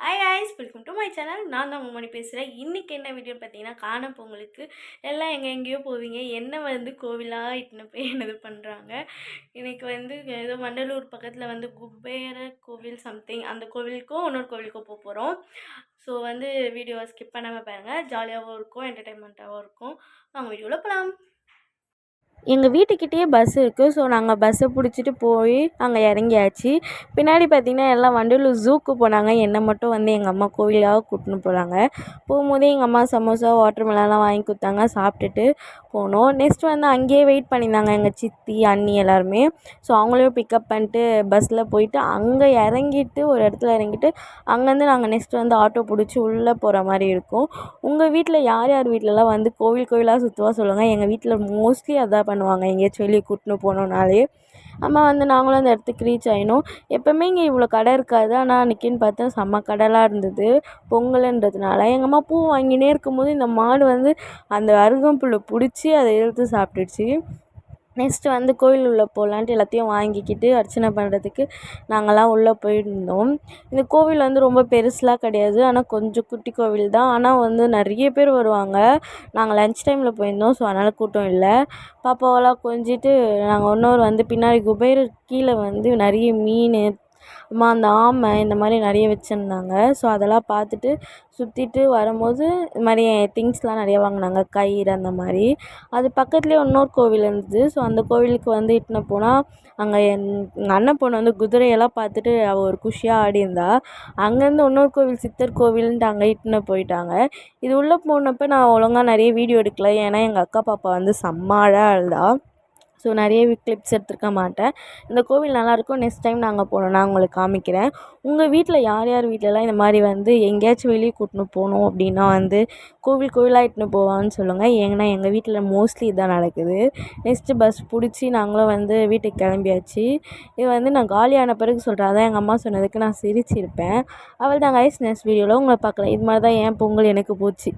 Hi guys, welcome to my channel. நான் தான் உங்கள் மணி பேசுகிறேன். இன்றைக்கி என்ன வீடியோ பார்த்தீங்கன்னா, காணும் பொங்கலுக்கு எல்லாம் எங்கெங்கேயோ போவீங்க, என்ன வந்து கோவிலாக இட்டுன்னு போய் என்னது பண்ணுறாங்க. இன்றைக்கி வந்து ஏதோ வண்டலூர் பக்கத்தில் வந்து குபேர கோவில் சம்திங், அந்த கோவிலுக்கும் இன்னொரு கோவிலுக்கும் போக போகிறோம். ஸோ வந்து வீடியோவை ஸ்கிப் பண்ணாமல் பாருங்கள், ஜாலியாகவும் இருக்கும், என்டர்டைன்மெண்ட்டாகவும் இருக்கும். வாங்க வீடியோவில் போகலாம். எங்கள் வீட்டுக்கிட்டேயே பஸ் இருக்குது. ஸோ நாங்கள் பஸ்ஸை பிடிச்சிட்டு போய் அங்கே இறங்கியாச்சு. பின்னாடி பார்த்திங்கன்னா எல்லாம் வண்டலூர் ஜூக்கு போனாங்க. என்னை மட்டும் வந்து எங்கள் அம்மா கோவிலாக கூட்டின்னு போகிறாங்க. போகும்போதே எங்கள் அம்மா சமோசா வாட்டர் மெலன்லாம் வாங்கி கொடுத்தாங்க. சாப்பிட்டுட்டு போனோம். நெக்ஸ்ட் வந்து அங்கேயே வெயிட் பண்ணியிருந்தாங்க எங்கள் சித்தி அண்ணி எல்லாருமே. ஸோ அவங்களையும் பிக்கப் பண்ணிட்டு பஸ்ஸில் போயிட்டு அங்கே இறங்கிட்டு ஒரு இடத்துல இறங்கிட்டு அங்கேருந்து நாங்கள் நெக்ஸ்ட் வந்து ஆட்டோ பிடிச்சி உள்ளே போகிற மாதிரி இருக்கும். உங்கள் வீட்டில் யார் யார் வீட்டிலலாம் வந்து கோவிலாக சுற்றுவா சொல்லுங்கள். எங்கள் வீட்டில் மோஸ்ட்லி அதான் பண்ணுவாங்க. எங்கேயாச்சும் வெளியே கூட்டின்னு போனோம்னாலே அம்மா வந்து நாங்களும் அந்த இடத்துக்கு ரீச் ஆகினோம். எப்போவுமே இங்கே இவ்வளோ கடை இருக்காது. ஆனால் அன்றைக்கின்னு பார்த்தா செம்ம கடைலாம் இருந்தது பொங்கலுன்றதுனால. எங்கள் அம்மா பூ வாங்கினே இருக்கும்போது இந்த மாடு வந்து அந்த அருகம்புல்லை பிடிச்சி அதை இழுத்து சாப்பிட்டுடுச்சு. நெக்ஸ்ட்டு வந்து கோயில் உள்ளே போகலான்ட்டு எல்லாத்தையும் வாங்கிக்கிட்டு அர்ச்சனை பண்ணுறதுக்கு நாங்கள்லாம் உள்ளே போயிருந்தோம். இந்த கோவில் வந்து ரொம்ப பெருசுலாம் கிடையாது. ஆனால் கொஞ்சம் குட்டி கோவில் தான். ஆனால் வந்து நிறைய பேர் வருவாங்க. நாங்கள் லன்ச் டைமில் போயிருந்தோம். ஸோ அதனால் கூட்டம் இல்லை. பாப்பாவெல்லாம் கொஞ்சிட்டு நாங்கள் இன்னொரு வந்து பின்னாடி குபேரர் கீழே வந்து நிறைய மீன் அந்த ஆமை இந்த மாதிரி நிறைய வச்சுருந்தாங்க. ஸோ அதெல்லாம் பார்த்துட்டு சுற்றிட்டு வரும்போது இது மாதிரி திங்ஸ்லாம் நிறையா வாங்கினாங்க, கயிறு அந்த மாதிரி. அது பக்கத்துலேயே இன்னொரு கோவில் இருந்தது. ஸோ அந்த கோவிலுக்கு வந்து இட்டுன்னு போனால் அங்கே எங்கள் அண்ணன் பொண்ணு வந்து குதிரையெல்லாம் பார்த்துட்டு அவள் ஒரு குஷியாக ஆடியிருந்தா. அங்கேருந்து இன்னொரு கோவில் சித்தர் கோவில்ன்ட்டு அங்கே இட்டுன்னு போயிட்டாங்க. இது உள்ளே போனப்போ நான் ஒழுங்காக நிறைய வீடியோ எடுக்கல. ஏன்னா எங்கள் அக்கா பாப்பா வந்து செம்ம அழுதா. ஸோ நிறைய கிளிப்ஸ் எடுத்துருக்க மாட்டேன். இந்த கோவில் நல்லாயிருக்கும். நெக்ஸ்ட் டைம் நாங்கள் போனோன்னா உங்களுக்கு காமிக்கிறேன். உங்கள் வீட்டில் யார் யார் வீட்டிலலாம் இந்த மாதிரி வந்து எங்கேயாச்சும் வெளியே கூட்டின்னு போகணும் அப்படின்னா வந்து கோவிலாக இட்டுன்னு போவான்னு சொல்லுங்கள். ஏன்னா எங்கள் வீட்டில் மோஸ்ட்லி இதுதான் நடக்குது. நெக்ஸ்ட்டு பஸ் பிடிச்சி நாங்களும் வந்து வீட்டுக்கு கிளம்பியாச்சு. இது வந்து நான் காலியான பிறகு சொல்கிறேன். அதான் எங்கள் அம்மா சொன்னதுக்கு நான் சிரிச்சிருப்பேன். அவள் தான் கைஸ். நெக்ஸ்ட் வீடியோவில் உங்களை பார்க்கலாம். இது மாதிரி தான் என் பொங்கல் எனக்கு போச்சு.